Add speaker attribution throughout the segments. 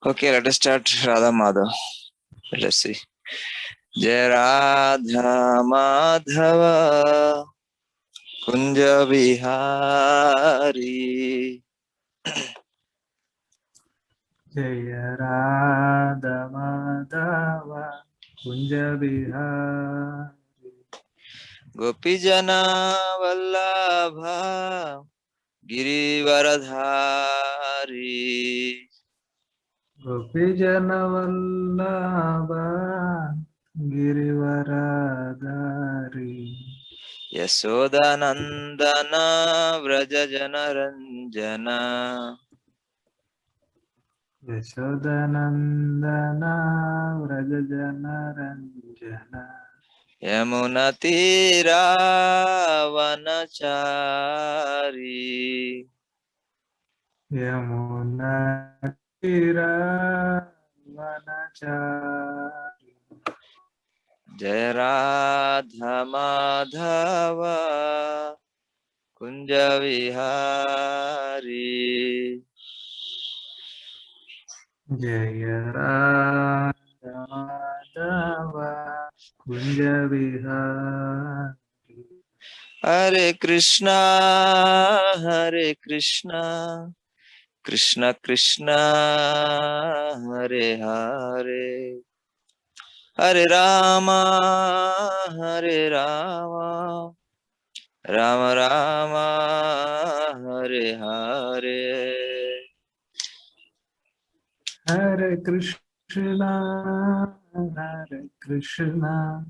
Speaker 1: Okay, let us start Radha Madhav. Let us see. Jai Radha Madhava Kunja Bihari.
Speaker 2: Jaya Radha Madhava Kunja Bihari
Speaker 1: Gopijana Vallabha Girivaradhari.
Speaker 2: Gopijana Vallabha Girivaradhari
Speaker 1: Yasoda Nandana Vrajajana Ranjana.
Speaker 2: Yashodanandana Vrajajana Ranjana
Speaker 1: Yamunatira Vanachari.
Speaker 2: Yamuna Tira Vanachari
Speaker 1: Jai Radha Madhava Kunja Vihari.
Speaker 2: Jaya Radha Madhava Kunja Vihari
Speaker 1: Hare Krishna, Hare Krishna, Krishna Krishna, Hare Hare, Hare Rama, Hare Rama, Rama Rama, Hare Hare.
Speaker 2: Hare Krishna, Hare Krishna,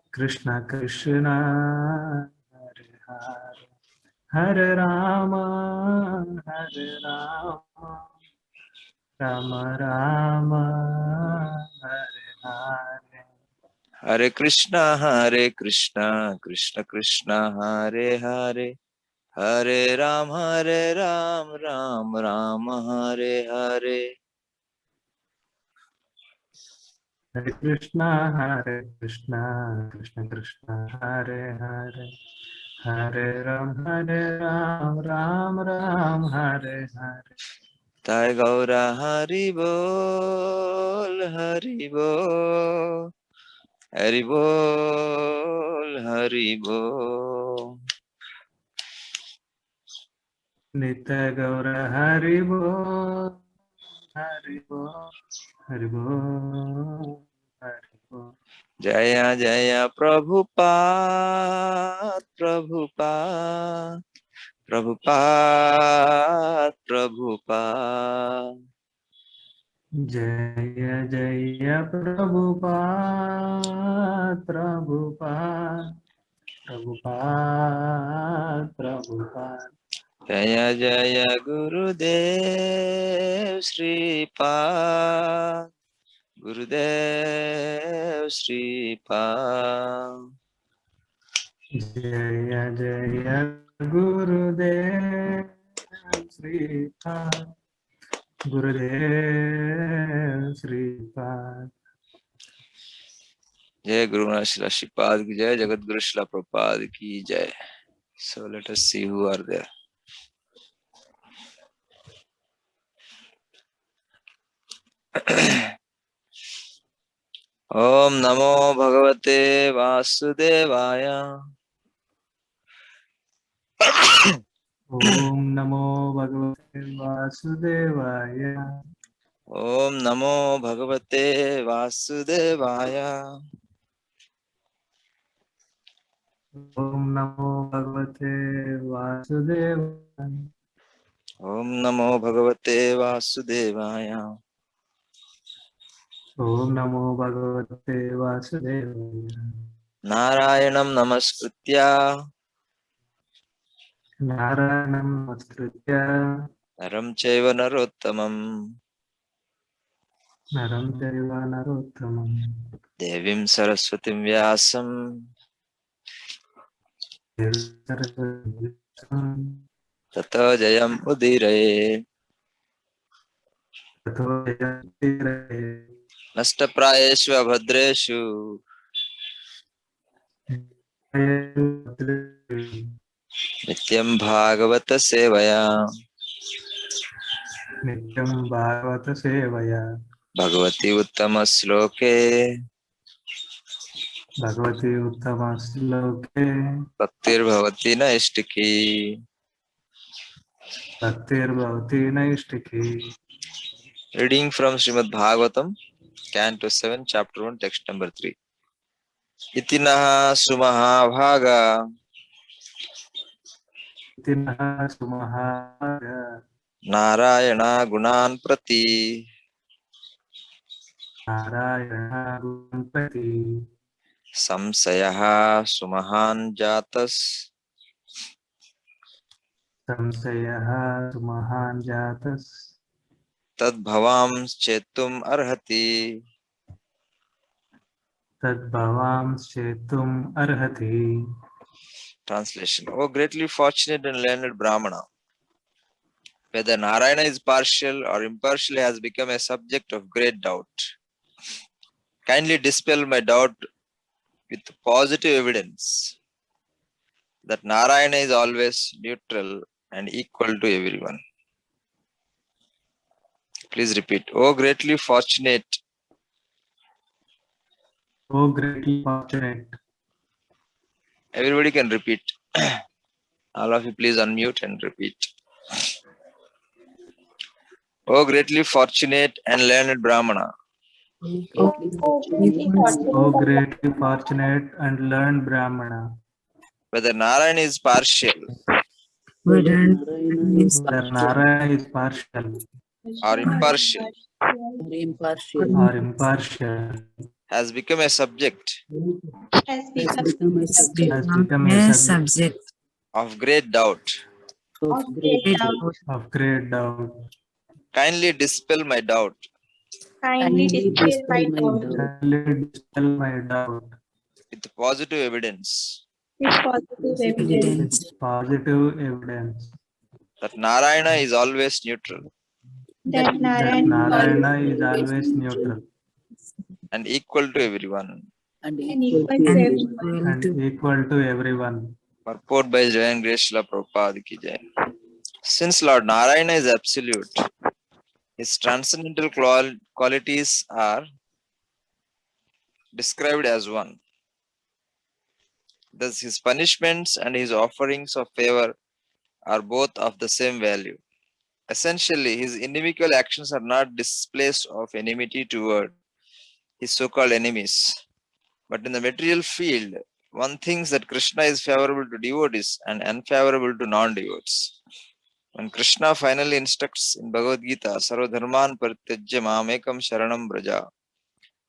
Speaker 2: Krishna Krishna, Hare Hare, Hare Rama, Hare Rama, Rama Rama, Hare Hare.
Speaker 1: Hare Krishna, Krishna Krishna, Hare Hare, Hare Ram, Ram Ram, Hare Hare.
Speaker 2: Hare Krishna, Krishna Krishna, Hare Hare, Hare Ram, Ram Ram, Hare Hare.
Speaker 1: Jai Gaura Hari Bol, Hari Bol, Hari Bol, Hari Bol.
Speaker 2: Nitya Gaura Hari Bol, Hari Bol, Hari Bol, Hari Bol.
Speaker 1: Jaya Jaya Prabhupada, Prabhupada, Prabhupada, Prabhupada.
Speaker 2: Jaya Jaya Prabhupada, Prabhupada, Prabhupada, Prabhupada.
Speaker 1: Jaya Jaya Gurudev Sripad, Gurudev Sripad.
Speaker 2: Jaya Jaya Gurudev Sripad, Gurudev Sripad.
Speaker 1: Jai Guru Maharaj Shila Sripad ki jai, Jagat Guru Shila Prabhupada ki jai. So let us see who are there. Om Namo Bhagavate Vasudevaya.
Speaker 2: Om Namo Bhagavate Vasudevaya.
Speaker 1: Om Namo Bhagavate Vasudevaya.
Speaker 2: Om Namo Bhagavate Vasudevaya.
Speaker 1: Om Namo Bhagavate Vasudevaya.
Speaker 2: Om Namo Bhagavate Vasudevaya.
Speaker 1: Narayanam Namaskritya
Speaker 2: Narayanam Namaskritya
Speaker 1: Naram Chaiva Narottamam
Speaker 2: Naram Chaiva Narottamam
Speaker 1: Devim Saraswatim Vyasam Tato Jayam Udiraye. Nasta Prayeshu Abhadreshu Nityam Bhagavata Sevaya
Speaker 2: नित्यं भागवत सेवया
Speaker 1: भगवती उत्तम श्लोके
Speaker 2: Bhagwati उत्तमश्लोके
Speaker 1: भक्तिर्भवति नैष्टिकी.
Speaker 2: भक्तिर्भवति नैष्टिकी.
Speaker 1: Reading from Srimad Bhagavatam, Canto 7, Chapter 1, Text number 3. Itinaha sumahabhaga
Speaker 2: तिनः सुमहाग
Speaker 1: Narayana gunan prati
Speaker 2: नारायणागुणपति
Speaker 1: samsayaha sumahan jatas
Speaker 2: संशयः सुमहान् जातः
Speaker 1: tadbhavam chetum arhati.
Speaker 2: तद्भवांश्चेतुम् अर्हति.
Speaker 1: Translation. O greatly fortunate and learned Brahmana, whether Narayana is partial or impartial has become a subject of great doubt. Kindly dispel my doubt with positive evidence that Narayana is always neutral and equal to everyone. Please repeat. O greatly fortunate.
Speaker 2: O greatly fortunate.
Speaker 1: Everybody can repeat. All of you please unmute and repeat. O greatly fortunate and learned Brahmana,
Speaker 2: O greatly fortunate and learned Brahmana,
Speaker 1: whether Narayana is partial
Speaker 2: whether Narayana is partial
Speaker 1: or impartial,
Speaker 2: or impartial,
Speaker 1: has become a subject
Speaker 3: has become
Speaker 2: has become a subject
Speaker 1: of great doubt.
Speaker 3: of great doubt.
Speaker 2: of great doubt.
Speaker 1: Kindly dispel my doubt
Speaker 3: Kindly dispel my doubt
Speaker 2: Kindly dispel my doubt
Speaker 1: with positive evidence
Speaker 3: with positive evidence
Speaker 2: with positive evidence
Speaker 1: that Narayana is always neutral
Speaker 3: that
Speaker 2: that
Speaker 3: Narayana
Speaker 2: Narayana is always neutral
Speaker 1: and equal to everyone.
Speaker 3: and equal to everyone.
Speaker 2: and equal to everyone.
Speaker 1: Purport by His Divine Grace Srila Prabhupada ki jai. Since Lord Narayana is absolute, his transcendental qualities are described as one. Thus, his punishments and his offerings of favor are both of the same value. Essentially, his inimical actions are not displays of enmity toward his so-called enemies. But in the material field, one thinks that Krishna is favorable to devotees and unfavorable to non-devotees. When Krishna finally instructs in Bhagavad Gita, Sarva Dharman Parityajya Mamekam Sharanam Braja,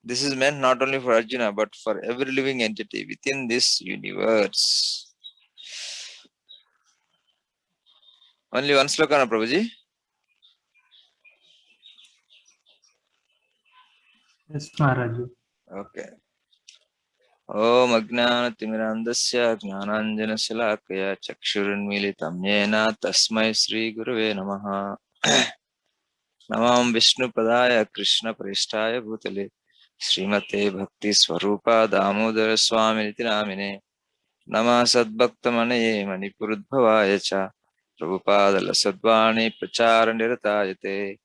Speaker 1: this is meant not only for Arjuna but for every living entity within this universe. Only one sloka, na Prabhuji?
Speaker 2: Yes, Maharaj.
Speaker 1: Okay. Om Ajnanatimirandasya Jnananjanashalakaya Chakshurunmilitam Yena Tasmai Sri Gurave Namaha. Namam Vishnu Padaya Krishna Prestaya Bhutale Srimate Bhakti Swarupa Damodara Swami Niti Namine Nama Sadbhaktamanaye Manipurudbhavaya Cha Prabhupada Lasadvani Prachara Niratayate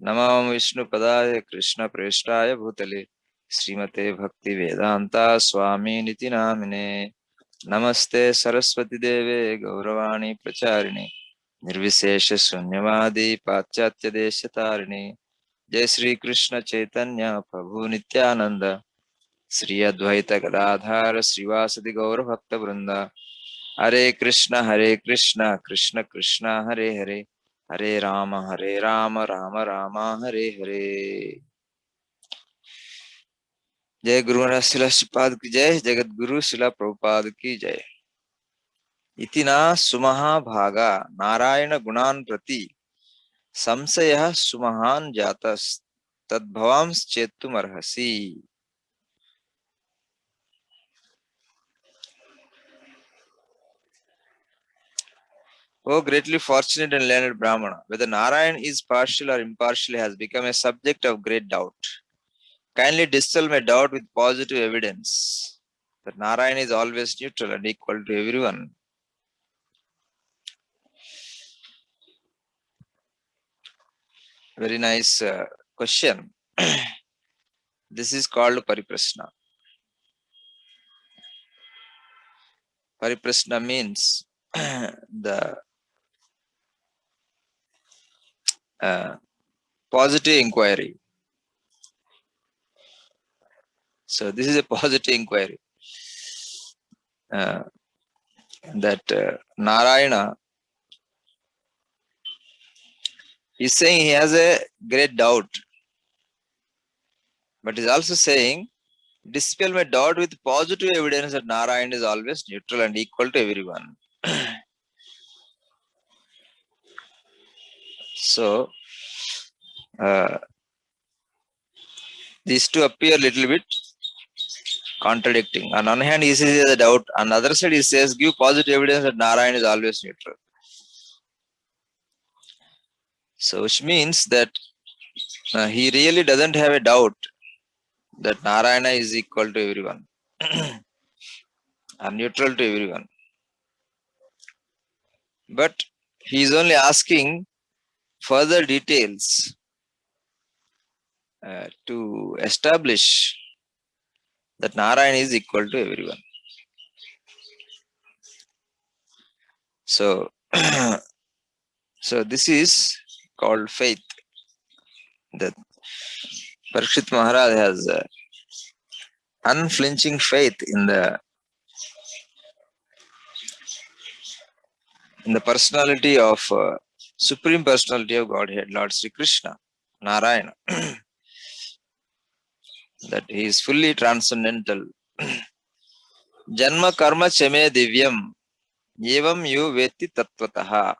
Speaker 1: Namam Vishnu Padaya Krishna Prestaya Bhutale Srimate Bhaktivedanta Swami Niti Namine Namaste Saraswati Deve Gauravani Pracharine Nirvishesha Sunyavadi Paschatya Deshatarine Jai Sri Krishna Chaitanya Prabhu Nityananda Sri Advaita Gadadhara Srivasadi Gaura Bhakta Vrinda Hare Krishna Krishna Krishna Hare Hare Hare Rama Rama Rama Hare Hare. Jai Guru Maharaj Srila Sripad ki jai, Jagat Guru Srila Prabhupada ki jai. Itina sumaha bhaga Narayana gunan prati samsayah sumahan jatas tadbhavams chetum arhasi. O greatly fortunate and learned Brahmana, whether Narayan is partial or impartial has become a subject of great doubt. Kindly dispel my doubt with positive evidence that Narayan is always neutral and equal to everyone. Very nice question. This is called Pariprashna. Pariprashna means the positive inquiry. So this is a positive inquiry. That Narayana is saying he has a great doubt, but he's also saying, dispel my doubt with positive evidence that Narayana is always neutral and equal to everyone. So these two appear a little bit contradicting. On one hand, he says he has a doubt. On the other side, he says, give positive evidence that Narayana is always neutral. So, which means that he really doesn't have a doubt that Narayana is equal to everyone or neutral to everyone. But he is only asking further details to establish that Narayana is equal to everyone. So, so this is called faith. That Parikshit Maharaj has unflinching faith in the personality of Supreme Personality of Godhead, Lord Sri Krishna, Narayana. That he is fully transcendental. Janma karma chame divyam evam yu veti tattvataha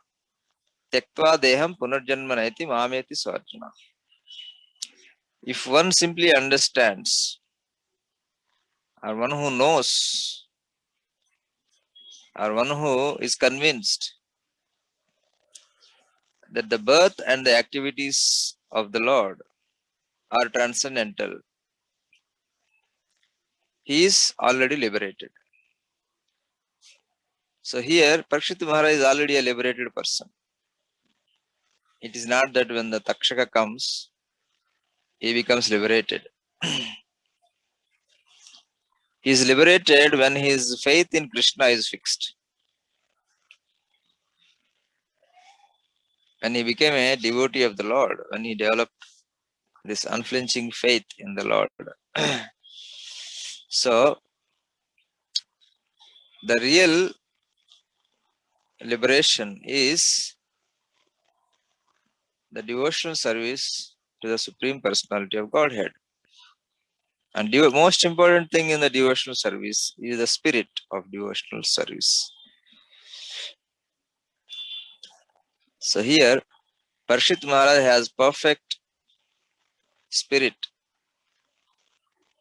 Speaker 1: tyaktva deham punarjanma naiti mameti swarjuna. If one simply understands, or one who knows, or one who is convinced that the birth and the activities of the Lord are transcendental, he is already liberated. So here, Parikshit Maharaj is already a liberated person. It is not that when the Takshaka comes, he becomes liberated. He is liberated when his faith in Krishna is fixed. When he became a devotee of the Lord, when he developed this unflinching faith in the Lord. So, the real liberation is the devotional service to the Supreme Personality of Godhead. And the most important thing in the devotional service is the spirit of devotional service. So here, Parikshit Maharaj has perfect spirit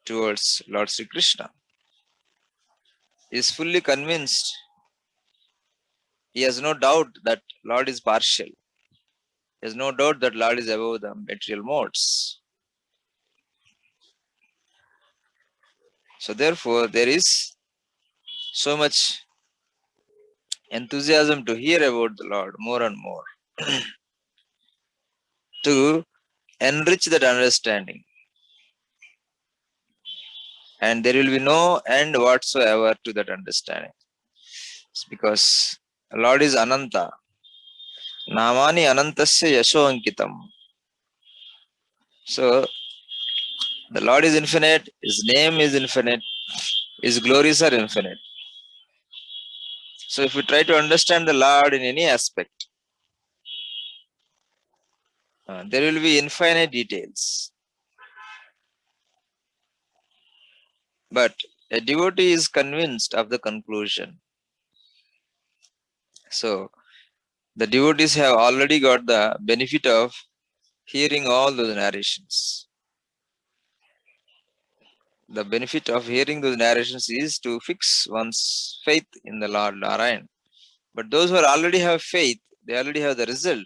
Speaker 1: towards Lord Sri Krishna. He is fully convinced. He has no doubt that Lord is partial. He has no doubt that Lord is above the material modes. So therefore, there is so much enthusiasm to hear about the Lord more and more, to enrich that understanding. And there will be no end whatsoever to that understanding. It's because the Lord is Ananta. Namani Anantasya Yasho Ankitam. So the Lord is infinite, His name is infinite, His glories are infinite. So if we try to understand the Lord in any aspect, there will be infinite details. But a devotee is convinced of the conclusion. So the devotees have already got the benefit of hearing all those narrations. The benefit of hearing those narrations is to fix one's faith in the Lord Narayan. But those who already have faith, they already have the result.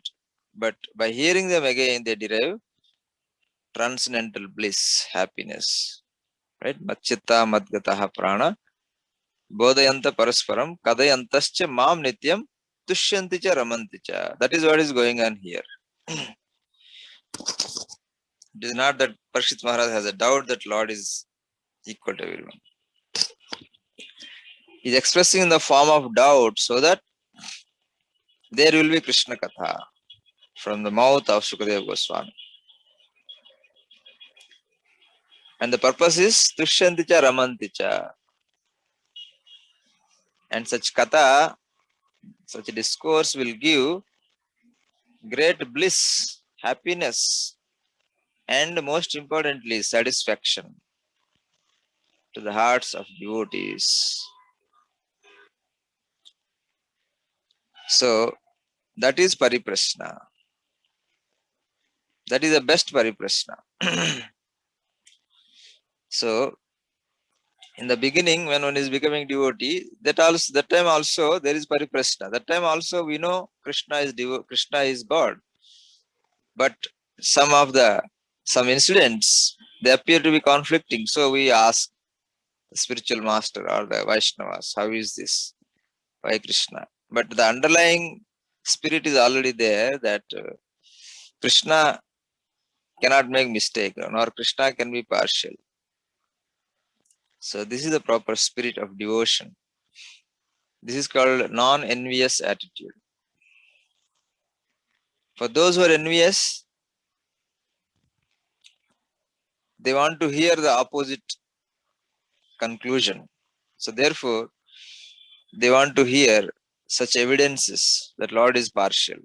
Speaker 1: But by hearing them again, they derive transcendental bliss, happiness. Right? Matchitta madgataha prana bodhayanta parasparam kadayantascha mam nityam tushyanticha ramanticha. That is what is going on here. It is not that Parikshit Maharaj has a doubt that Lord is equal to everyone. He is expressing in the form of doubt so that there will be Krishna Katha from the mouth of Sukadeva Goswami. And the purpose is Tushyanticha Ramanticha. And such Katha, such discourse will give great bliss, happiness, and most importantly, satisfaction to the hearts of devotees. So, that is Pariprashna. That is the best Pariprashna. So, in the beginning, when one is becoming devotee, that time also there is Pariprashna. That time also we know Krishna is God. But some incidents, they appear to be conflicting. So we ask the spiritual master or the Vaishnavas, how is this? Why Krishna? But the underlying spirit is already there, that Krishna cannot make mistake, nor Krishna can be partial. So this is the proper spirit of devotion. This is called non-envious attitude. For those who are envious, they want to hear the opposite conclusion. So therefore, they want to hear such evidences that Lord is partial.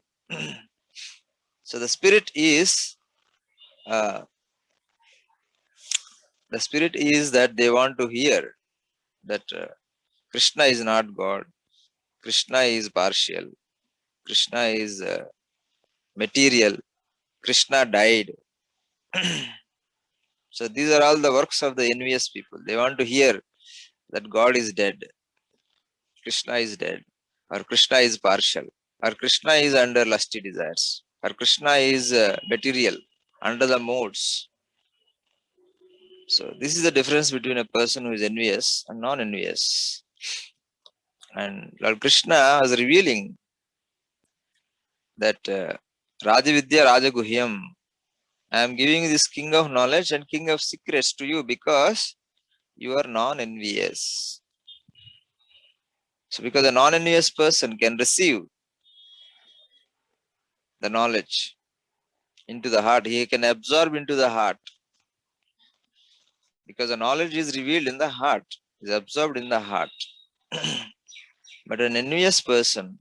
Speaker 1: So the spirit is that they want to hear that Krishna is not God, Krishna is partial, Krishna is material, Krishna died. So these are all the works of the envious people. They want to hear that God is dead, Krishna is dead, or Krishna is partial, or Krishna is under lusty desires, or Krishna is material, under the modes. So this is the difference between a person who is envious and non-envious. And Lord Krishna was revealing that Rajavidya Rajaguhyam, I am giving this king of knowledge and king of secrets to you because you are non-envious. So because a non-envious person can receive the knowledge into the heart, he can absorb into the heart. Because the knowledge is revealed in the heart, is absorbed in the heart. But an envious person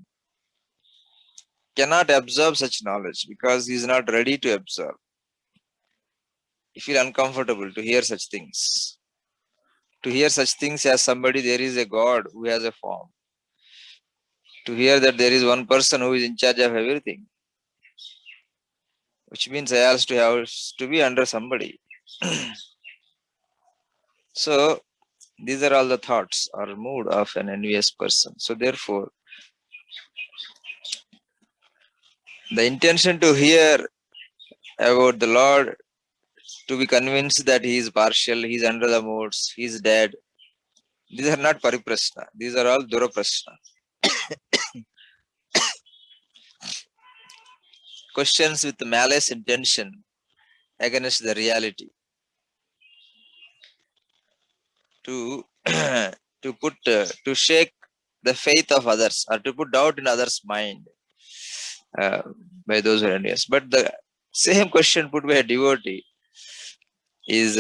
Speaker 1: cannot absorb such knowledge because he is not ready to absorb. He feels uncomfortable to hear such things. To hear such things as somebody, there is a God who has a form. To hear that there is one person who is in charge of everything, which means I have to be under somebody. So these are all the thoughts or mood of an envious person. So therefore, the intention to hear about the Lord, to be convinced that he is partial, he is under the modes, he is dead, these are not pariprashna. These are all duraprashna. Questions with malice intention against the reality. To to shake the faith of others or to put doubt in others' mind by those who are envious. But the same question put by a devotee is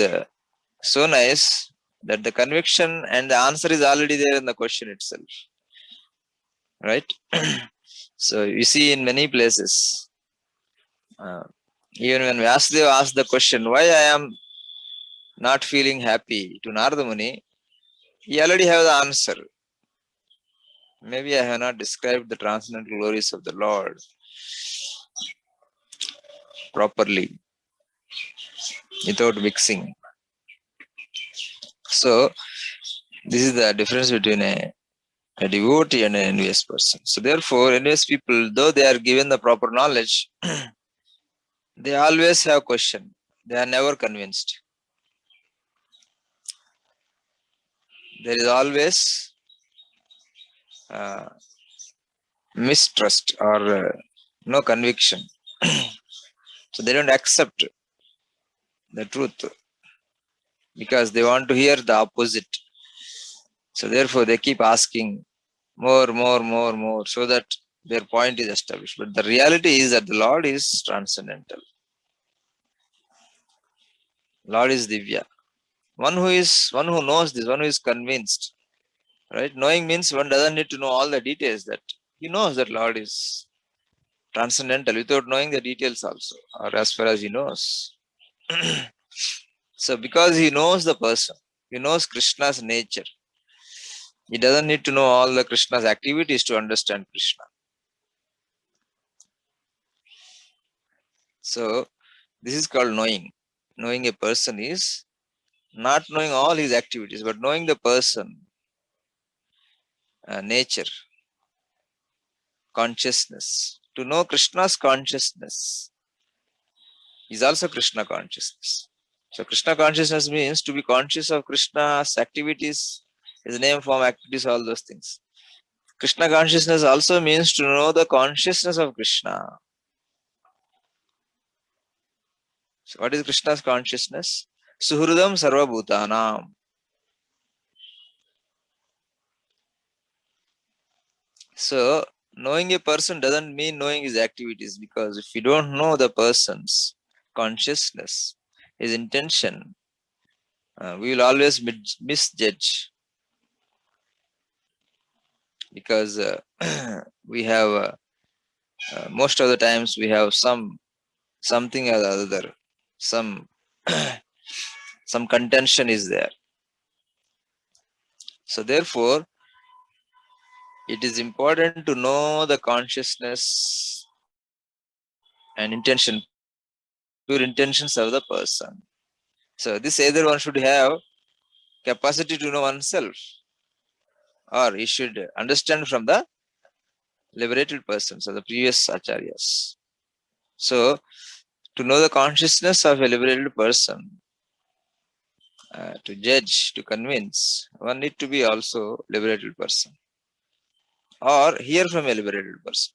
Speaker 1: so nice that the conviction and the answer is already there in the question itself. Right? So you see in many places, even when Vyasdeva asked the question, why I am not feeling happy, to Narada Muni, he already have the answer. Maybe I have not described the transcendental glories of the Lord properly, without mixing. So this is the difference between a devotee and an envious person. So therefore, envious people, though they are given the proper knowledge, they always have question. They are never convinced. There is always mistrust or no conviction. So they don't accept the truth because they want to hear the opposite. So therefore they keep asking more, so that their point is established. But the reality is that the Lord is transcendental. Lord is Divya. One who knows this, one who is convinced. Right? Knowing means one doesn't need to know all the details, that he knows that Lord is transcendental without knowing the details also, or as far as he knows. So because he knows the person, he knows Krishna's nature, he doesn't need to know all the Krishna's activities to understand Krishna. So this is called knowing. Knowing a person is not knowing all his activities, but knowing the person, nature, consciousness. To know Krishna's consciousness is also Krishna consciousness. So Krishna consciousness means to be conscious of Krishna's activities, his name, form, activities, all those things. Krishna consciousness also means to know the consciousness of Krishna. So what is Krishna's consciousness? Suhridam sarva bhutanam. So knowing a person doesn't mean knowing his activities, because if you don't know the person's consciousness, his intention, we will always misjudge, because we have most of the times we have something or the other, some some contention is there. So therefore it is important to know the consciousness and intention, pure intentions of the person. So this either one should have capacity to know oneself, or he should understand from the liberated persons or the previous acharyas. So to know the consciousness of a liberated person, to judge, to convince, one need to be also liberated person, or hear from a liberated person.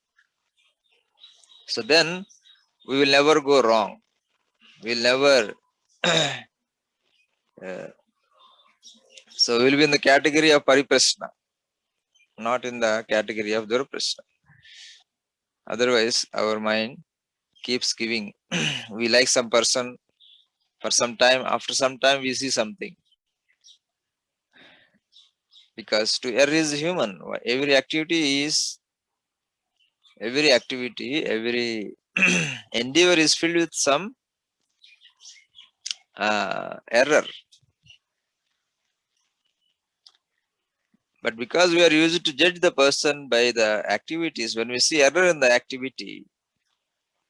Speaker 1: So then we will never go wrong. We will never. So we will be in the category of Pariprashna, not in the category of Durprashna. Otherwise, our mind keeps giving. We like some person for some time. After some time, we see something. Because to err is human. Every activity, every endeavor is filled with some error. But because we are used to judge the person by the activities, when we see error in the activity,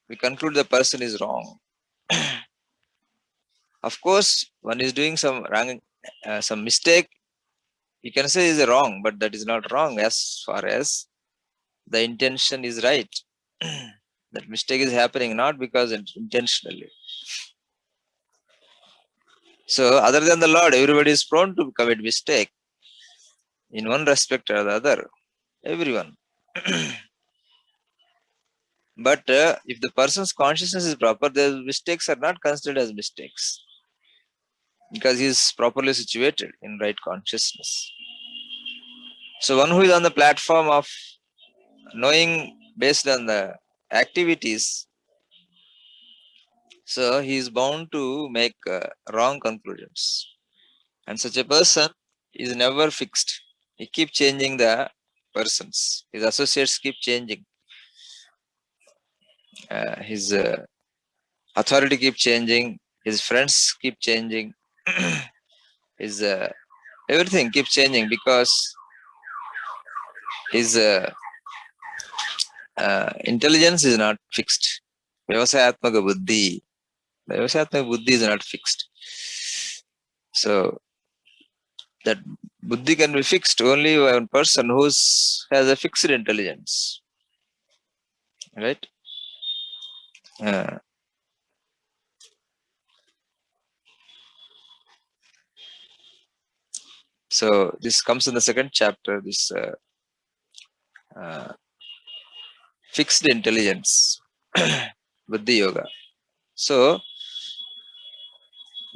Speaker 1: we conclude the person is wrong. Of course, one is doing some wrong, some mistake, you can say is wrong, but that is not wrong as far as the intention is right. That mistake is happening not because intentionally. So other than the Lord, everybody is prone to commit mistake in one respect or the other. Everyone. But if the person's consciousness is proper, the mistakes are not considered as mistakes, because he is properly situated in right consciousness. So one who is on the platform of knowing based on the activities, so he is bound to make wrong conclusions. And such a person is never fixed. He keeps changing the persons. His associates keep changing. His authority keep changing. His friends keep changing. His everything keeps changing, because his intelligence is not fixed. Vyavasayatmaka buddhi. The Vyavasayatmaka buddhi is not fixed. So that buddhi can be fixed only by one person who has a fixed intelligence. Right? So this comes in the second chapter, this fixed intelligence, buddhi yoga. So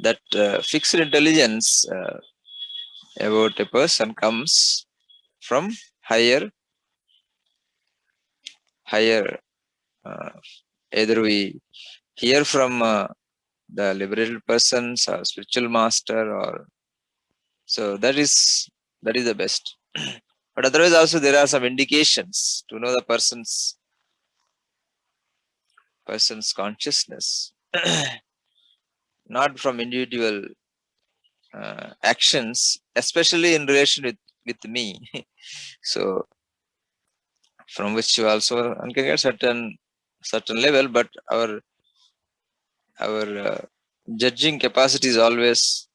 Speaker 1: that fixed intelligence about a person comes from higher, uh, either we hear from the liberated persons or spiritual master, or so that is the best. But otherwise also there are some indications to know the person's consciousness, not from individual actions, especially in relation with me. So from which you also one can get certain level, but our judging capacity is always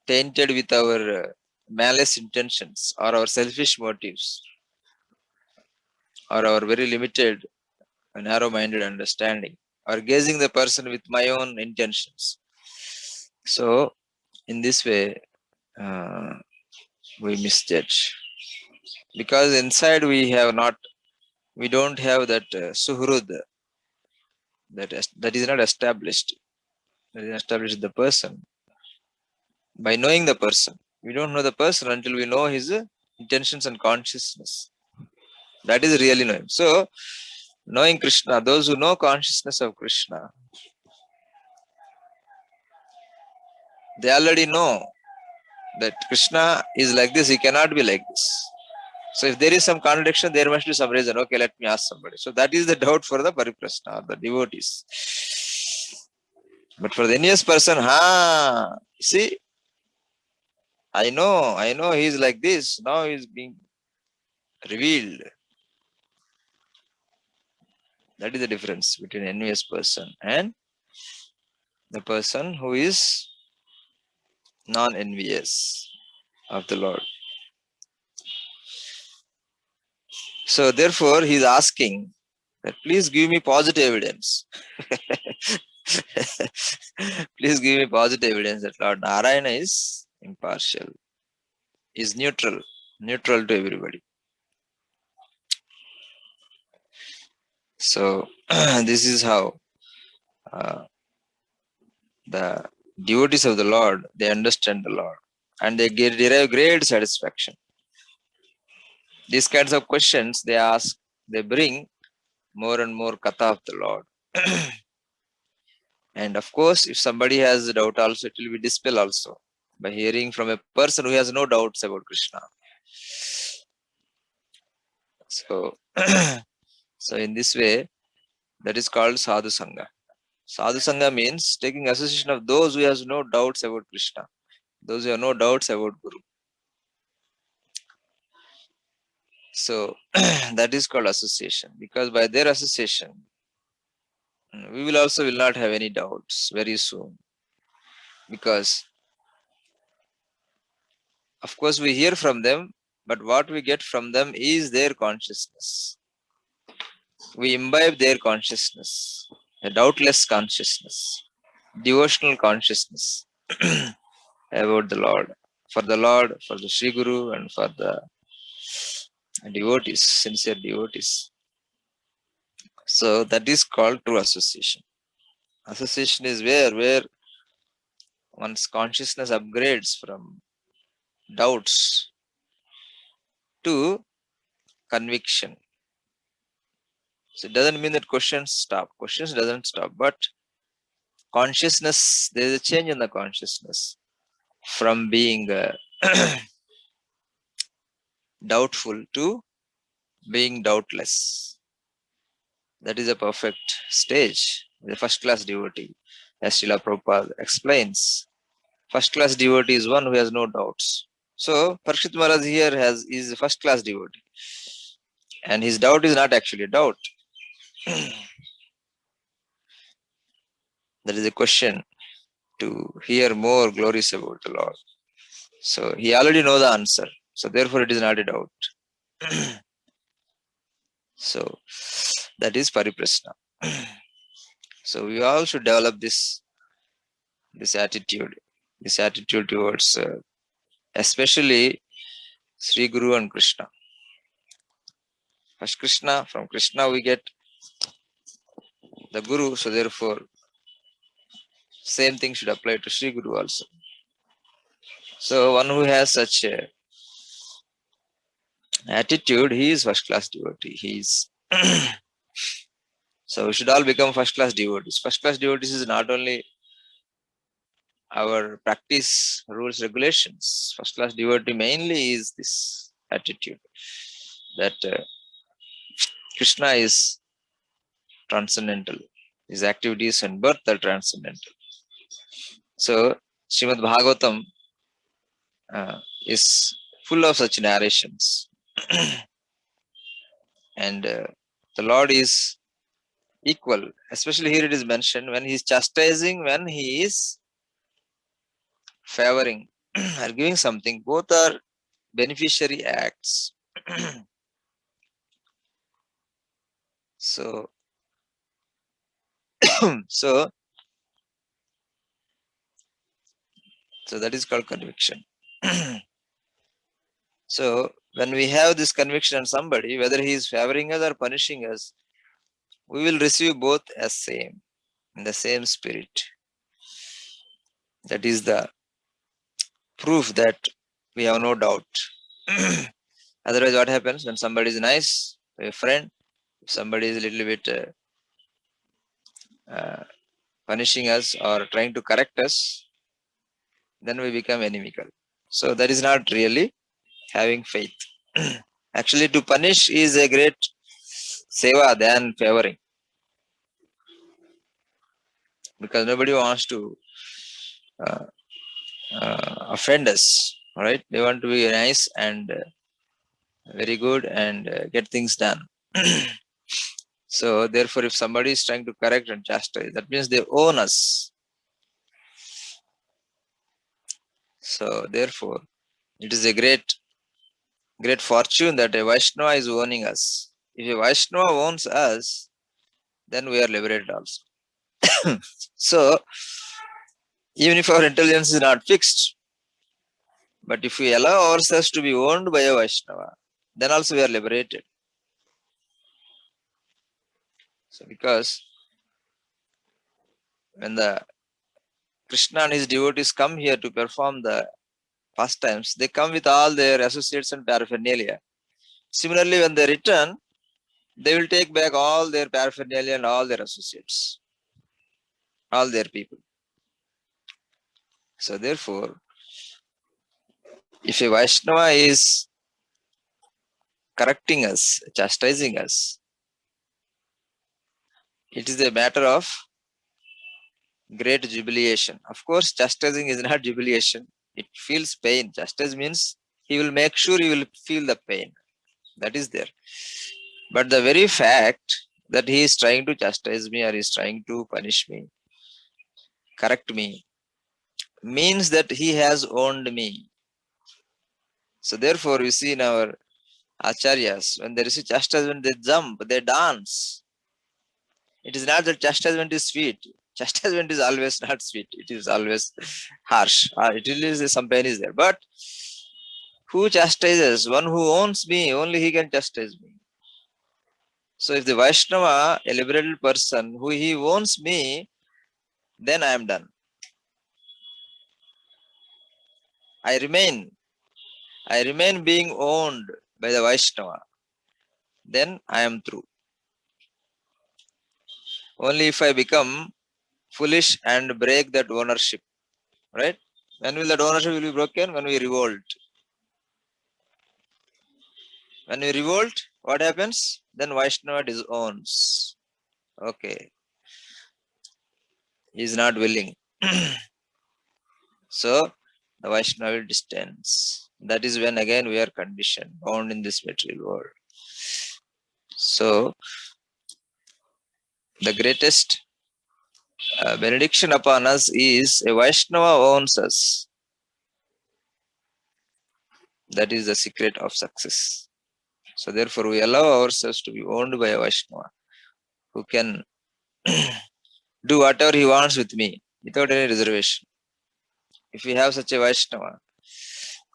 Speaker 1: tainted with our malice intentions or our selfish motives or our very limited narrow-minded understanding or gazing the person with my own intentions. So in this way, we misjudge because inside we don't have that suhrud that is not established. That is established the person by knowing the person. We don't know the person until we know his intentions and consciousness. That is really knowing. So knowing Krishna, those who know consciousness of Krishna, they already know that Krishna is like this, he cannot be like this. So if there is some contradiction, there must be some reason. Okay, let me ask somebody. So that is the doubt for the Pariprashna or the devotees. But for the NES person, see, I know he is like this. Now he is being revealed. That is the difference between envious person and the person who is non-envious of the Lord. So therefore, he is asking that please give me positive evidence. Please give me positive evidence that Lord Narayana is impartial, is neutral to everybody. So this is how the devotees of the Lord, they understand the Lord and they derive great satisfaction. These kinds of questions they ask, they bring more and more katha of the Lord. And of course, if somebody has a doubt also, it will be dispelled also by hearing from a person who has no doubts about Krishna. So, so in this way, that is called sadhu sangha. Sadhu sangha means taking association of those who has no doubts about Krishna, those who have no doubts about Guru. So that is called association, because by their association, we will not have any doubts very soon. Because of course we hear from them, but what we get from them is their consciousness. We imbibe their consciousness, a doubtless consciousness, devotional consciousness about the Lord, for the Sri Guru, and for the devotees, sincere devotees. So that is called true association. Association is where one's consciousness upgrades from doubts to conviction. So it doesn't mean that questions stop. Questions doesn't stop, but consciousness, there is a change in the consciousness from being doubtful to being doubtless. That is a perfect stage. The first class devotee, as Srila Prabhupada explains. First class devotee is one who has no doubts. So Parikshit Maharaj here is a first class devotee. And his doubt is not actually a doubt. That is a question to hear more glories about the Lord. So he already knows the answer. So therefore it is not a doubt. So that is Pariprashna. So we all should develop this attitude towards especially Sri Guru and Krishna. First Krishna, from Krishna we get the Guru, so therefore Same thing should apply to Sri Guru also. So one who has such a attitude, he is first class devotee. He is so we should all become first class devotees. First class devotees is not only our practice, rules, regulations. First class devotee mainly is this attitude that Krishna is transcendental. His activities and birth are transcendental. So Srimad Bhagavatam is full of such narrations. And the Lord is equal. Especially here it is mentioned when he is chastising, when he is favoring or giving something, both are beneficiary acts. So, so that is called conviction. So when we have this conviction on somebody, whether he is favoring us or punishing us, we will receive both as same, in the same spirit. That is the proof that we have no doubt. Otherwise, what happens when somebody is nice, a friend, if somebody is a little bit punishing us or trying to correct us, then we become inimical. So that is not really having faith. Actually, to punish is a great seva than favoring, because nobody wants to uh, offend us. All right, they want to be nice and very good and get things done. So therefore, if somebody is trying to correct and chastise, that means they own us. So therefore, it is a great fortune that a Vaishnava is owning us. If a Vaishnava owns us, then we are liberated also. So even if our intelligence is not fixed, but if we allow ourselves to be owned by a Vaishnava, then also we are liberated. So because when the Krishna and his devotees come here to perform the pastimes, they come with all their associates and paraphernalia. Similarly, when they return, they will take back all their paraphernalia and all their associates, all their people. So therefore, if a Vaishnava is correcting us, chastising us, it is a matter of great jubilation. Of course, chastising is not jubilation. It feels pain. Chastise means he will make sure you will feel the pain. That is there. But the very fact that he is trying to chastise me or is trying to punish me, correct me, means that he has owned me. So therefore, you see in our acharyas, when there is a chastisement, they jump, they dance. It is not that chastisement is sweet. Chastisement is always not sweet. It is always harsh. It is some pain is there. But who chastises? One who owns me, only he can chastise me. So if the Vaishnava, a liberated person, who he owns me, then I am done. I remain being owned by the Vaishnava. Then I am through. Only if I become foolish and break that ownership, right? When will that ownership will be broken? When we revolt. When we revolt, what happens? Then Vaishnava disowns. Okay, he is not willing. So the Vaishnava will distance. That is when again we are conditioned, bound in this material world. So the greatest benediction upon us is a Vaishnava owns us. That is the secret of success. So therefore we allow ourselves to be owned by a Vaishnava who can do whatever he wants with me without any reservation. If we have such a Vaishnava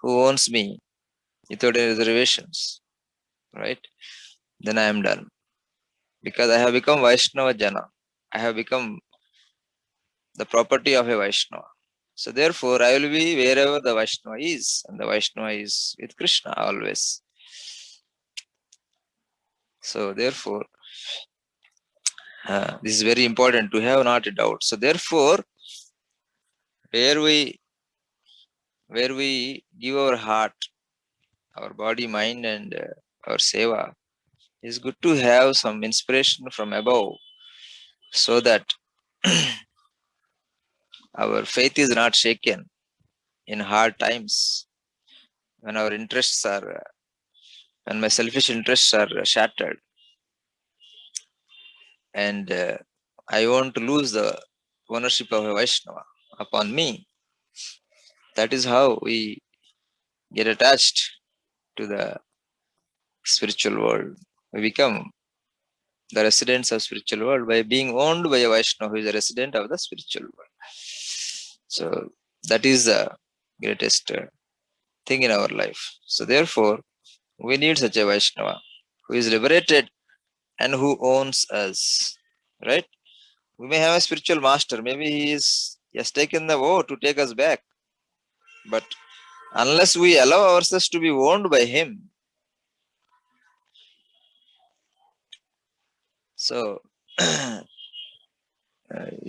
Speaker 1: who owns me without any reservations, right, then I am done. Because I have become Vaishnava Jana. I have become the property of a Vaishnava. So therefore, I will be wherever the Vaishnava is, and the Vaishnava is with Krishna always. So therefore, this is very important to have not a doubt. So therefore, where we give our heart, our body, mind, and our seva, it's good to have some inspiration from above, so that our faith is not shaken in hard times, when our interests are, when my selfish interests are shattered, and I want to lose the ownership of a Vaishnava upon me. That is how we get attached to the spiritual world. We become the residents of spiritual world by being owned by a Vaishnava who is a resident of the spiritual world. So that is the greatest thing in our life. So therefore, we need such a Vaishnava who is liberated and who owns us. Right? We may have a spiritual master. Maybe he has taken the vow to take us back. But unless we allow ourselves to be owned by him, so there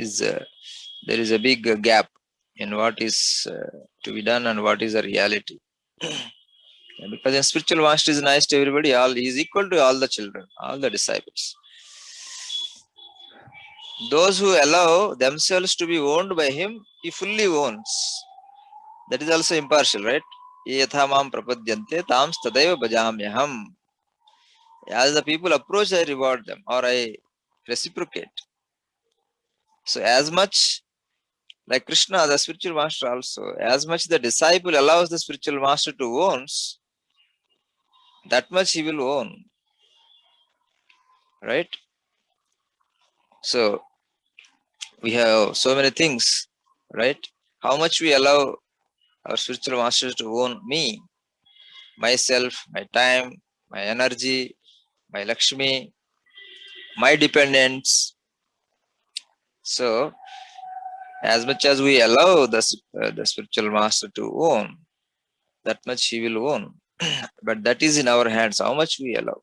Speaker 1: is a big gap in what is to be done and what is the reality. Because a spiritual master is nice to everybody, he is equal to all the children, all the disciples. Those who allow themselves to be owned by him, he fully owns. That is also impartial, right? Yatha mam prapadyante tam tadaiva bhajamyaham. As the people approach, I reward them, or I reciprocate. So as much like Krishna, the spiritual master also, as much the disciple allows the spiritual master to own, that much he will own. Right? So we have so many things, right? How much we allow our spiritual masters to own me, myself, my time, my energy, my Lakshmi, my dependents. So as much as we allow the spiritual master to own, that much he will own. But that is in our hands, how much we allow,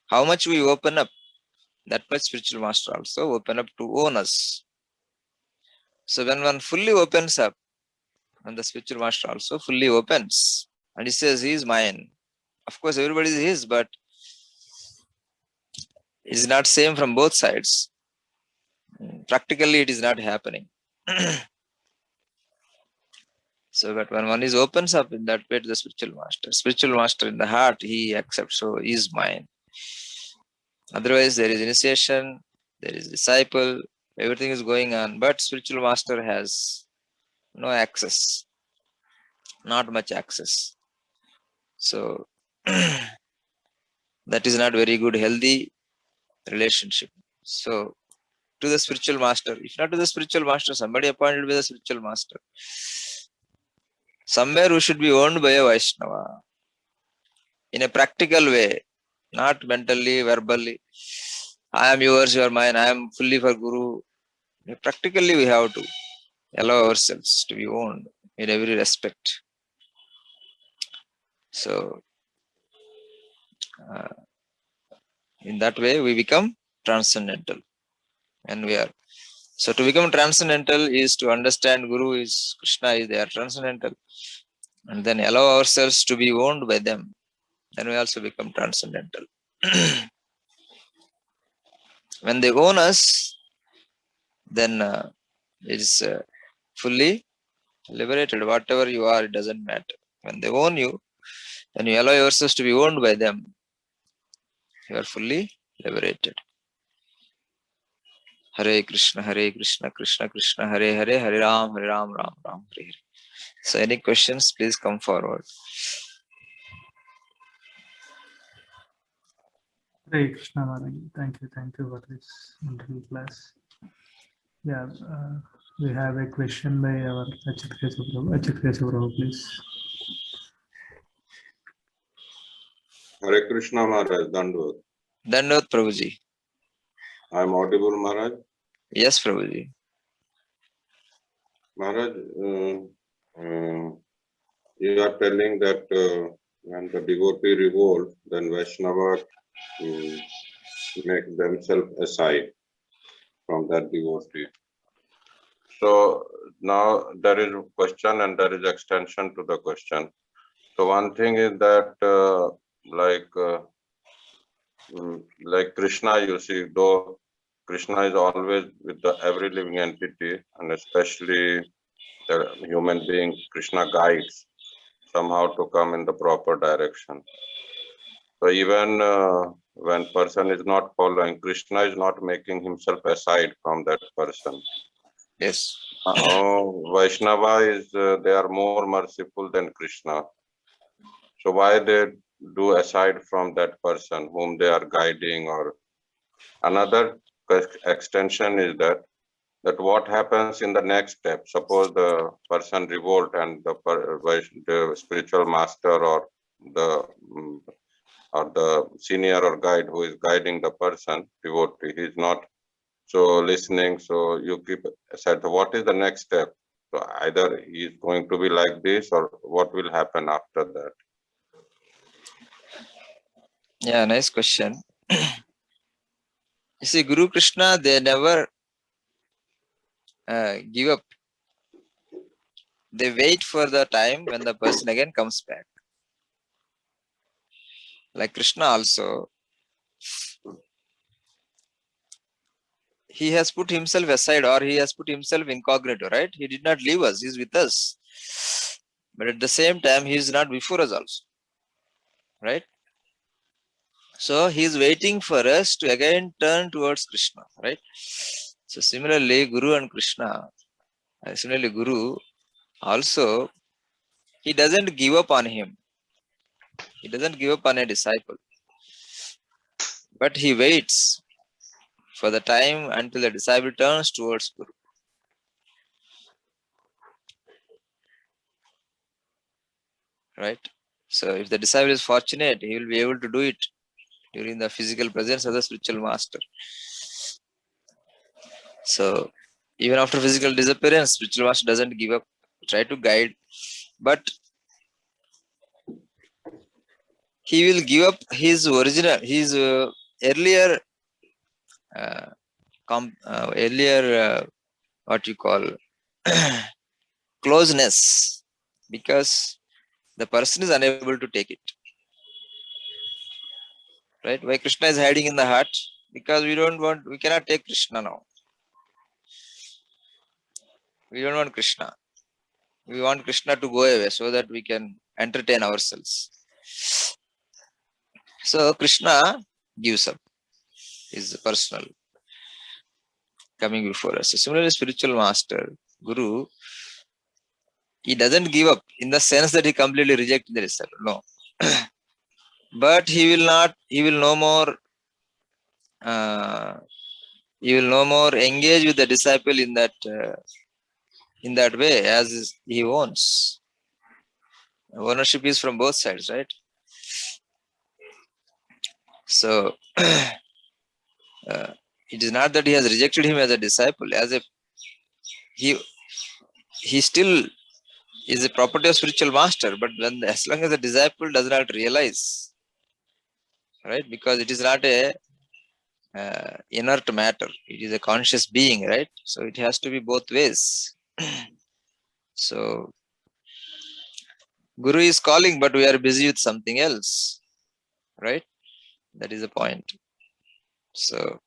Speaker 1: how much we open up, that much spiritual master also open up to own us. So when one fully opens up, and the spiritual master also fully opens, and he says, he is mine. Of course, everybody is his, but it is not same from both sides. Practically, it is not happening. So, but when one is opens up in that way to the spiritual master in the heart, he accepts, so he is mine. Otherwise, there is initiation, there is disciple, everything is going on, but spiritual master has no access, not much access. So, that is not very good, healthy relationship. So, to the spiritual master, if not to the spiritual master, somebody appointed by the spiritual master, somewhere who should be owned by a Vaishnava in a practical way, not mentally, verbally. I am yours, you are mine, I am fully for Guru. Practically, we have to allow ourselves to be owned in every respect. So, in that way, we become transcendental. And we are. So, to become transcendental is to understand Guru is Krishna, is they are transcendental. And then allow ourselves to be owned by them. Then we also become transcendental. When they own us, then it is fully liberated. Whatever you are, it doesn't matter. When they own you, then you allow yourselves to be owned by them. You are fully liberated. Hare Krishna, Krishna Krishna, Hare Hare, Hare Ram, Ram Ram, Hare Hare. So, any questions, please come forward.
Speaker 2: Hare Krishna Maharaj. Thank you for this wonderful class. Yeah, we have a question by our Achit Keshav Prabhu, please.
Speaker 4: Hare Krishna Maharaj, Dandavad.
Speaker 1: Dandavad Prabhuji.
Speaker 4: I am audible, Maharaj?
Speaker 1: Yes, Prabhuji.
Speaker 4: Maharaj, you are telling that when the devotee revolt, then Vaishnava make themselves aside from that devotee. So now there is a question and there is extension to the question. So one thing is that like Krishna, you see, though Krishna is always with the every living entity, and especially the human being, Krishna guides somehow to come in the proper direction. So even when person is not following, Krishna is not making himself aside from that person.
Speaker 1: Yes.
Speaker 4: Vaishnava is they are more merciful than Krishna. So why they do aside from that person whom they are guiding? Or another extension is that what happens in the next step. Suppose the person revolt and the spiritual master or the senior or guide who is guiding the person devotee, he is not so listening. So you keep aside. What is the next step? So either he is going to be like this, or what will happen after that?
Speaker 1: Yeah, nice question. You see, Guru Krishna, they never give up. They wait for the time when the person again comes back. Like Krishna also, he has put himself aside, or he has put himself incognito, right? He did not leave us, he is with us. But at the same time, he is not before us also, right? So he is waiting for us to again turn towards Krishna, right? So similarly, Guru and Krishna, similarly Guru also, he doesn't give up on him. He doesn't give up on a disciple. But he waits for the time until the disciple turns towards Guru. Right? So if the disciple is fortunate, he will be able to do it during the physical presence of the spiritual master. So even after physical disappearance, spiritual master doesn't give up, try to guide, but he will give up his original, his earlier, what you call closeness, because the person is unable to take it. Right? Why Krishna is hiding in the heart? Because we cannot take Krishna now. We don't want Krishna. We want Krishna to go away so that we can entertain ourselves. So Krishna gives up his personal coming before us. So similarly, spiritual master, Guru, he doesn't give up in the sense that he completely rejects the disciple. No. But he will no more engage with the disciple in that way as he wants. Ownership is from both sides, right? So it is not that he has rejected him as a disciple, as if he still is a property of spiritual master, but as long as the disciple does not realize, right? Because it is not a inert matter, it is a conscious being, right? So it has to be both ways. So Guru is calling, but we are busy with something else, right? That is the point. So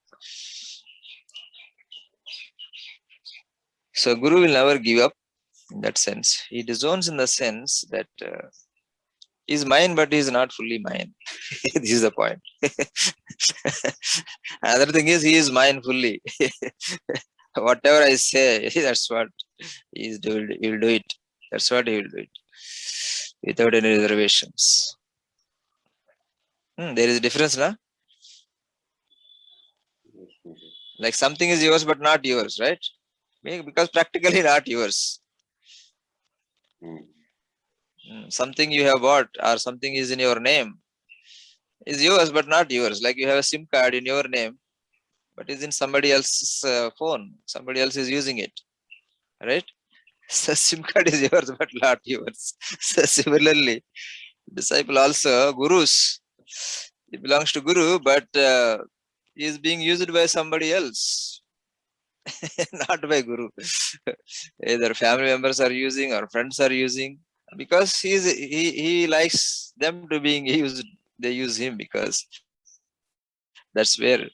Speaker 1: Guru will never give up in that sense. He disowns in the sense that he is mine, but he is not fully mine. This is the point. Another thing is, he is mine fully. Whatever I say, that's what he will do it. That's what he will do it. Without any reservations. There is a difference, na? Like something is yours, but not yours, right? Because practically not yours. Something you have bought or something is in your name is yours, but not yours. Like you have a SIM card in your name, but is in somebody else's phone. Somebody else is using it, right? So SIM card is yours, but not yours. So similarly, disciple also, gurus, it belongs to Guru, but he is being used by somebody else, not by Guru. Either family members are using or friends are using, because he likes them to being used. They use him because that's where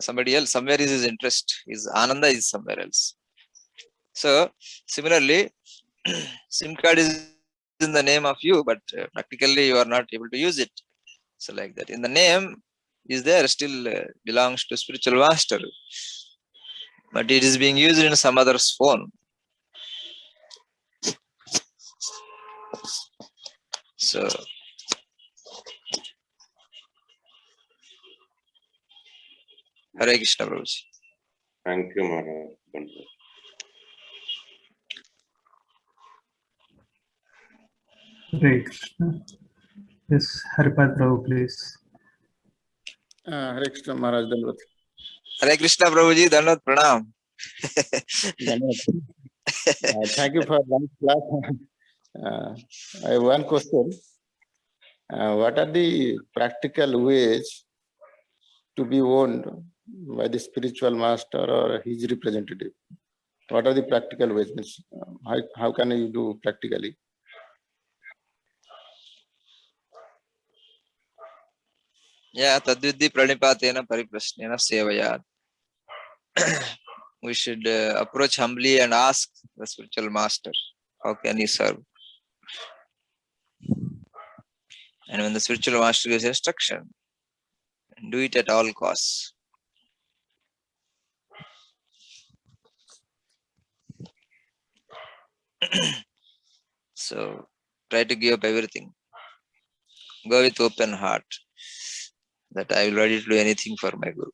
Speaker 1: somebody else, somewhere is his interest. His Ananda is somewhere else. So similarly, SIM card is in the name of you, but practically you are not able to use it. So like that, in the name is there, still belongs to spiritual master, but it is being used in some other's phone. So Hare Krishna, Prabhuji.
Speaker 4: Thank you, Maharaj.
Speaker 2: Hare Krishna. Yes, Haripad Prabhu, please.
Speaker 5: Hare Krishna Maharaj Dandavat.
Speaker 1: Hare Krishna, Prabhuji. Dandavat Pranam.
Speaker 5: Thank you for one class. I have one question. What are the practical ways to be owned by the spiritual master or his representative? What are the practical ways? How can you do practically?
Speaker 1: Yeah, tadvidhi pranipatena pariprasnena sevaya. We should approach humbly and ask the spiritual master, how can he serve? And when the spiritual master gives instruction, do it at all costs. So try to give up everything. Go with open heart, that I will ready to do anything for my Guru.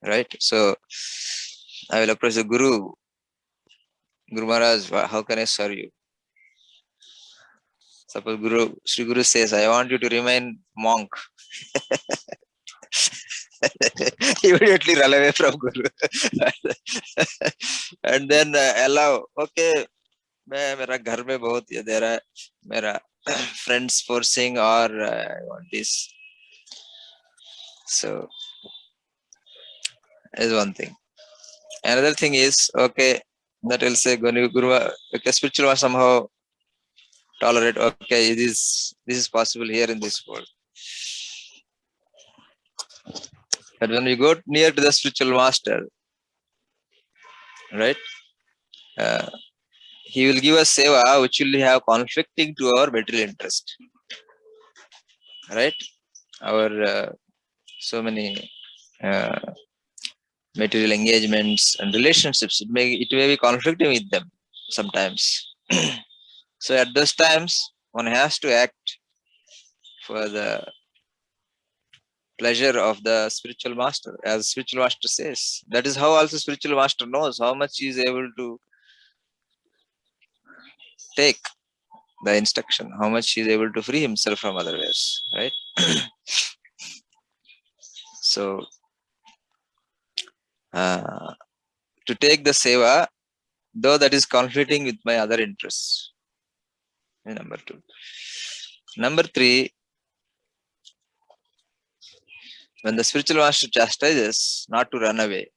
Speaker 1: Right? So I will approach the Guru. Guru Maharaj, how can I serve you? Suppose Sri Guru says, I want you to remain monk. Immediately run away from Guru. And then allow, okay, मेरा घर में बहुत ये दे रहा है, मेरा friends forcing or I want this. So is one thing. Another thing is, okay, that will say Guru, okay, spiritual one somehow tolerate, okay, this is possible here in this world. But when we go near to the spiritual master, right, he will give us seva which will have conflicting to our material interest. Right? Our so many material engagements and relationships, it may be conflicting with them sometimes. So at those times, one has to act for the pleasure of the spiritual master, as spiritual master says. That is how also spiritual master knows how much he is able to take the instruction, how much he is able to free himself from other ways, right? So to take the seva, though that is conflicting with my other interests. Number 2. Number 3, when the spiritual master chastises, not to run away.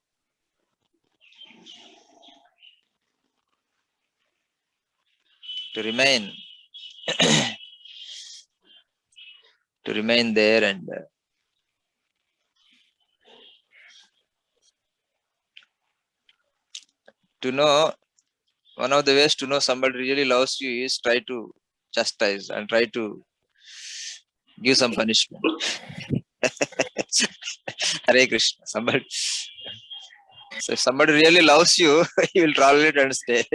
Speaker 1: To remain there and to know, one of the ways to know somebody really loves you is try to chastise and try to give some punishment. Hare Krishna. So if somebody really loves you, he will tolerate and stay.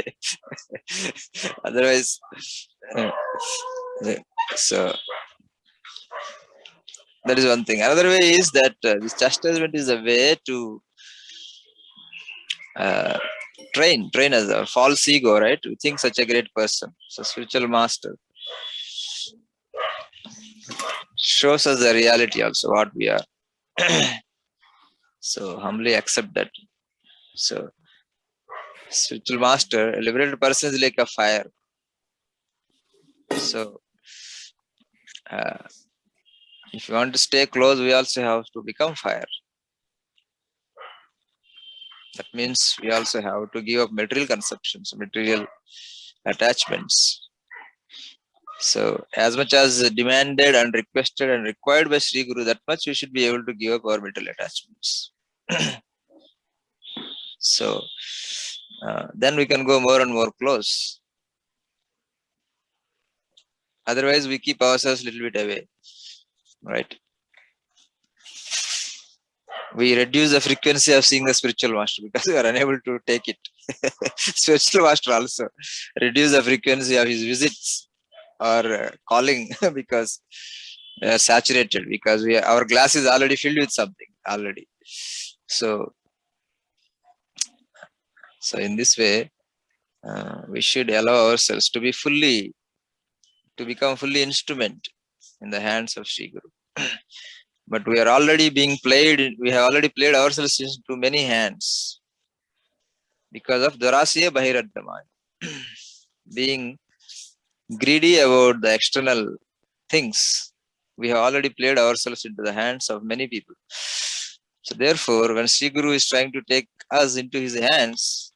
Speaker 1: Otherwise, so that is one thing. Another way is that this chastisement is a way to train as a false ego, right? We think such a great person. So spiritual master shows us the reality also, what we are. So humbly accept that. So spiritual master, a liberated person is like a fire. So, if you want to stay close, we also have to become fire. That means we also have to give up material conceptions, material attachments. So, as much as demanded and requested and required by Sri Guru, that much we should be able to give up our material attachments. So, then we can go more and more close. Otherwise, we keep ourselves a little bit away, right? We reduce the frequency of seeing the spiritual master because we are unable to take it. Spiritual master also reduce the frequency of his visits or calling because they are saturated, because our glass is already filled with something already. So in this way, we should allow ourselves to become fully instrument in the hands of Sri Guru. But we are already being played, we have already played ourselves into many hands because of Durasya Bahiradhamaya. Being greedy about the external things, we have already played ourselves into the hands of many people. So therefore, when Sri Guru is trying to take us into his hands,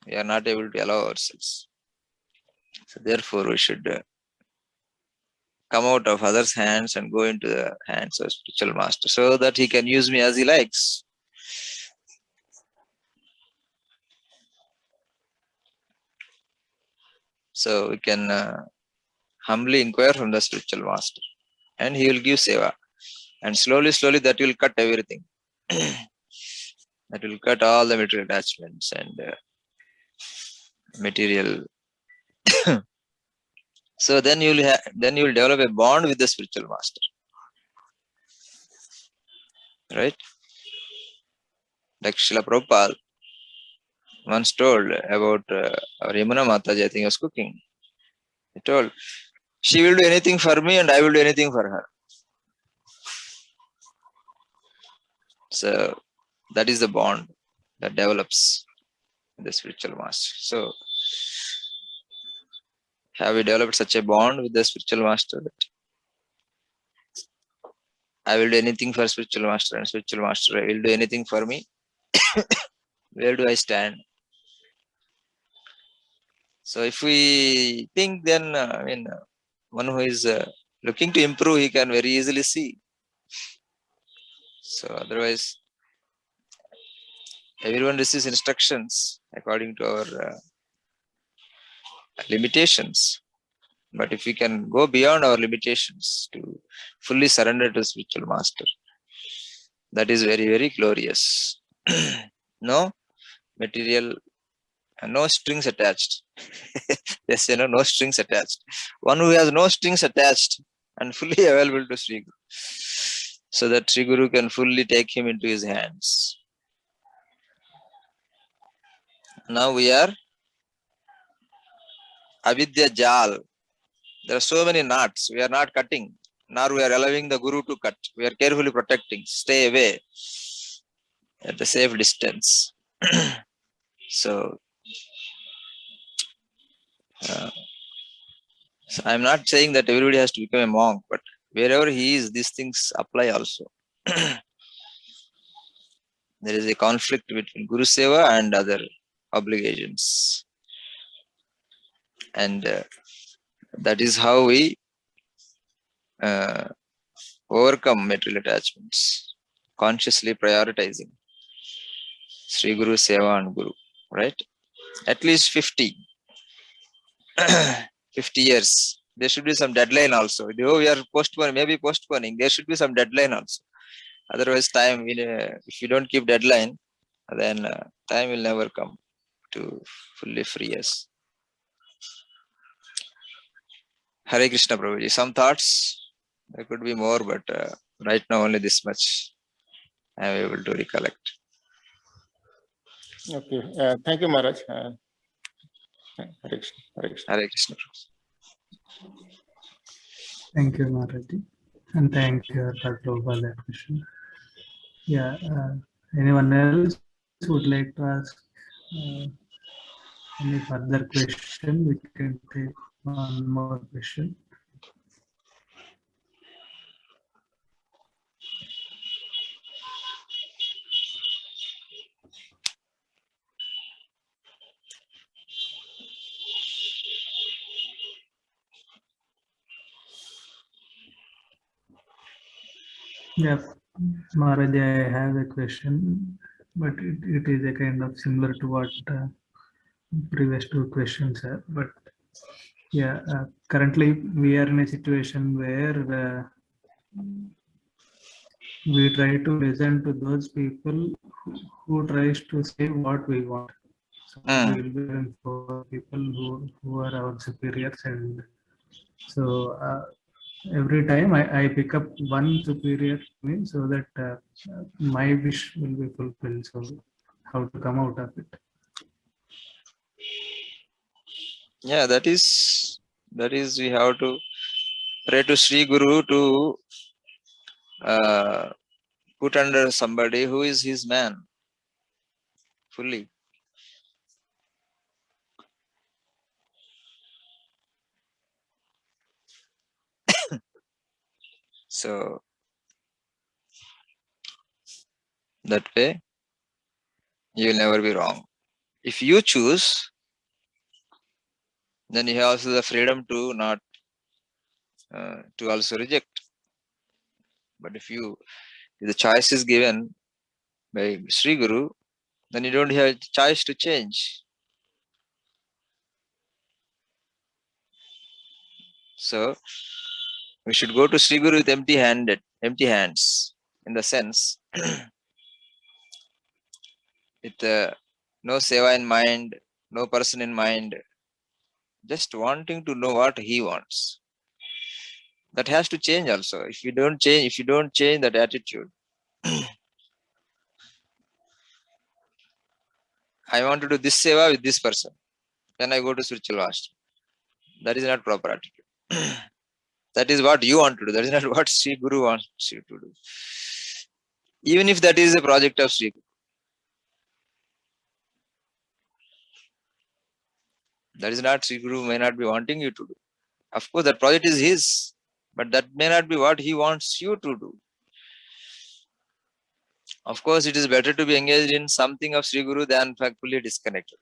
Speaker 1: we are not able to allow ourselves. So therefore, we should come out of others' hands and go into the hands of spiritual master so that he can use me as he likes. So we can humbly inquire from the spiritual master and he will give seva. And slowly that will cut everything. That will cut all the material attachments and material. So then you will develop a bond with the spiritual master. Right? Like Srila Prabhupada once told about our Yamuna Mataji, I think was cooking. He told, she will do anything for me and I will do anything for her. So that is the bond that develops with the spiritual master. So have we developed such a bond with the spiritual master that I will do anything for spiritual master and spiritual master will do anything for me? Where do I stand? So if we think, then one who is looking to improve, he can very easily see. So otherwise, everyone receives instructions according to our limitations. But if we can go beyond our limitations to fully surrender to spiritual master, that is very, very glorious. No material, no strings attached. Yes, no strings attached. One who has no strings attached and fully available to Sri Guru, so that Sri Guru can fully take him into his hands. Now we are avidya jal. There are so many knots. We are not cutting. Now we are allowing the Guru to cut. We are carefully protecting. Stay away at the safe distance. So I'm not saying that everybody has to become a monk, but wherever he is, these things apply also. There is a conflict between Guru Seva and other obligations. And that is how we overcome material attachments, consciously prioritizing Sri Guru Seva and Guru, right? At least 50 years. There should be some deadline also. Though we are postponing, there should be some deadline also. Otherwise, time, if you don't keep deadline, then time will never come to fully free us. Hare Krishna Prabhuji. Some thoughts, there could be more, but right now only this much I am able to recollect.
Speaker 5: Okay, thank you, Maharaj. Hare Krishna. Hare Krishna.
Speaker 1: Hare Krishna Prabhuji.
Speaker 2: Thank you, Maharaji. And thank you, Prabhu, for that question. Yeah, anyone else would like to ask Any further question? We can take one more question. Yeah, Maharaj, I have a question, but it is a kind of similar to what previous two questions are. But yeah, currently we are in a situation where we try to listen to those people who tries to say what we want. So we will be looking for people who are our superiors, and so every time I pick up one superior to me so that my wish will be fulfilled. So how to come out of it?
Speaker 1: Yeah, that is we have to pray to Sri Guru to put under somebody who is his man fully. So that way you will never be wrong. If you choose, then you have also the freedom to not to also reject. But if the choice is given by Sri Guru, then you don't have a choice to change. So we should go to Sri Guru with empty hands, in the sense with no seva in mind, no person in mind, just wanting to know what he wants. That has to change also. If you don't change that attitude, I want to do this seva with this person, then I go to spiritual master. That is not proper attitude. That is what you want to do. That is not what Sri Guru wants you to do. Even if that is a project of Sri Guru. That is not Sri Guru may not be wanting you to do. Of course, that project is his, but that may not be what he wants you to do. Of course, it is better to be engaged in something of Sri Guru than fully disconnected.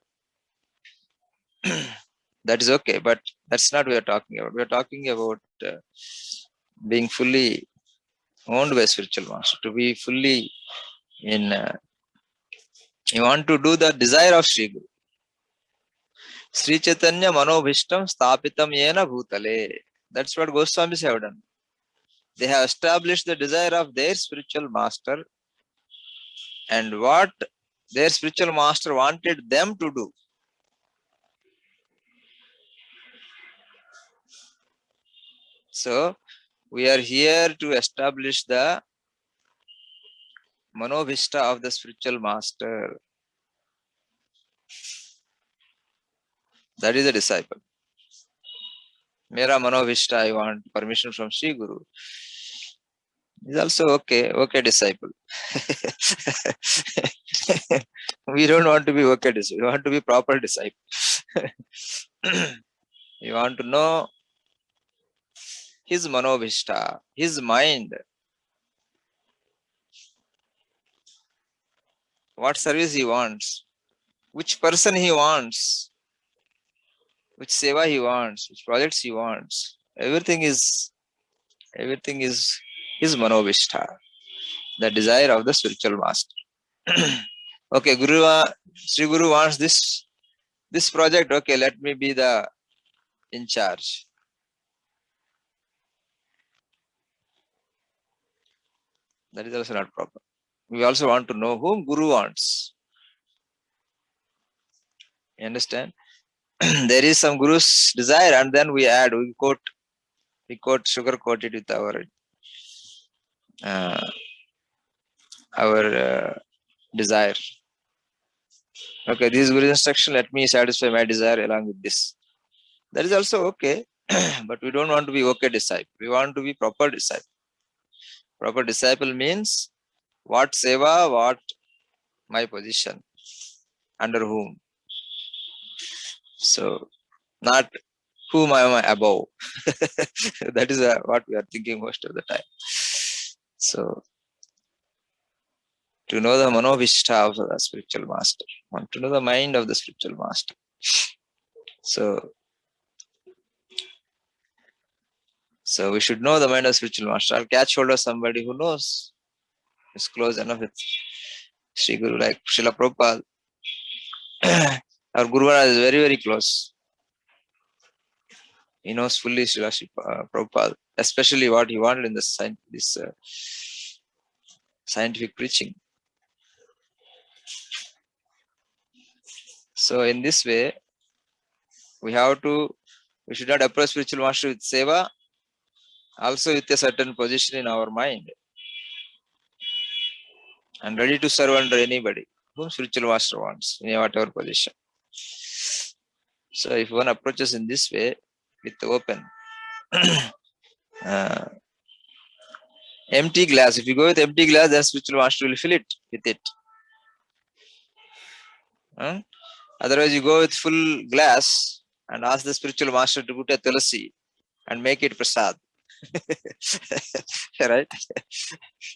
Speaker 1: That is okay, but that's not what we are talking about. We are talking about being fully owned by spiritual master, to be fully in. You want to do the desire of Sri Guru. Sri Chaitanya Manobhishtam Stapitam Yena Bhutale. That's what Goswamis have done. They have established the desire of their spiritual master and what their spiritual master wanted them to do. So, we are here to establish the Manobhishta of the spiritual master. That is a disciple. Mera Manobhishta, I want permission from Sri Guru. Is also okay disciple. We don't want to be okay disciple. We want to be proper disciple. You want to know his Manobhishta, his mind. What service he wants, which person he wants, which seva he wants, which projects he wants. Everything is his Manobhishta, the desire of the spiritual master. Okay, Sri Guru wants this project. Okay, let me be the in charge. That is also not proper. We also want to know whom Guru wants. You understand? There is some Guru's desire, and then we sugarcoat it with our desire. Okay, this is Guru's instruction. Let me satisfy my desire along with this. That is also okay, but we don't want to be okay disciple. We want to be proper disciple. Proper disciple means what seva, what my position. under whom. So, not whom am I above. That is what we are thinking most of the time. So, to know the manovishta of the spiritual master, want to know the mind of the spiritual master. So we should know the mind of spiritual master. I'll catch hold of somebody who knows, is close enough with Sri Guru, like Srila Prabhupada. Our Guru Maharaj is very, very close. He knows fully Srila Prabhupada, especially what he wanted in this scientific preaching. So in this way, we should not approach spiritual master with seva, also with a certain position in our mind, and ready to serve under anybody whom spiritual master wants in whatever position. So if one approaches in this way with open, empty glass, if you go with empty glass, then spiritual master will fill it with it. Otherwise, you go with full glass and ask the spiritual master to put a tulasi and make it prasad. Right?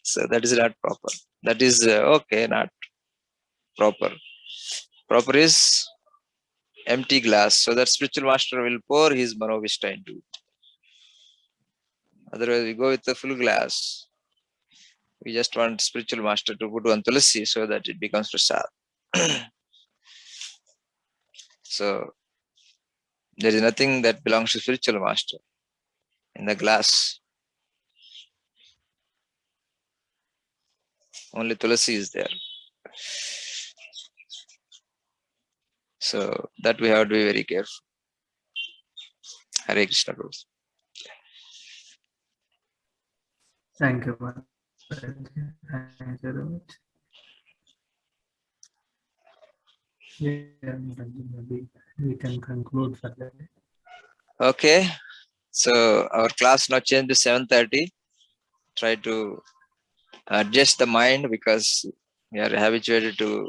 Speaker 1: So that is not proper. That is okay, not proper. Proper is empty glass, so that spiritual master will pour his manovishta into it. Otherwise, we go with the full glass. We just want spiritual master to put one tulasi so that it becomes prasad. So there is nothing that belongs to spiritual master in the glass. Only tulasi is there. So that we have to be very careful. Hare Krishna Prabhu.
Speaker 2: Thank you, Maharaj. Thank you very much. Yeah, maybe we can conclude for the day.
Speaker 1: Okay. So our class now changed to 7:30. Try to adjust the mind because we are habituated to,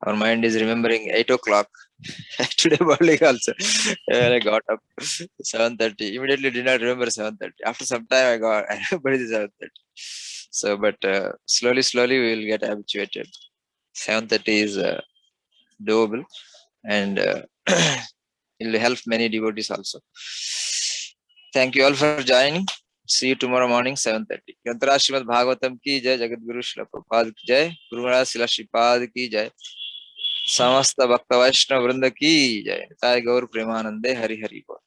Speaker 1: our mind is remembering 8 o'clock. Today morning also, when I got up 7:30, immediately did not remember 7:30. After some time, I remembered it 7:30. So, but slowly we will get habituated. 7:30 is doable, and it will help many devotees also. Thank you all for joining. See you tomorrow morning 7:30. Yantara Srimad Bhagavatam ki jai, Jagat Guru Srila Prabhupada ki jai, Guru Maharaj Srila Shripad ki jai, समस्त भक्त वैष्णव वृंद की जय। निताय गौर प्रेमानंदे हरि हरि बोल।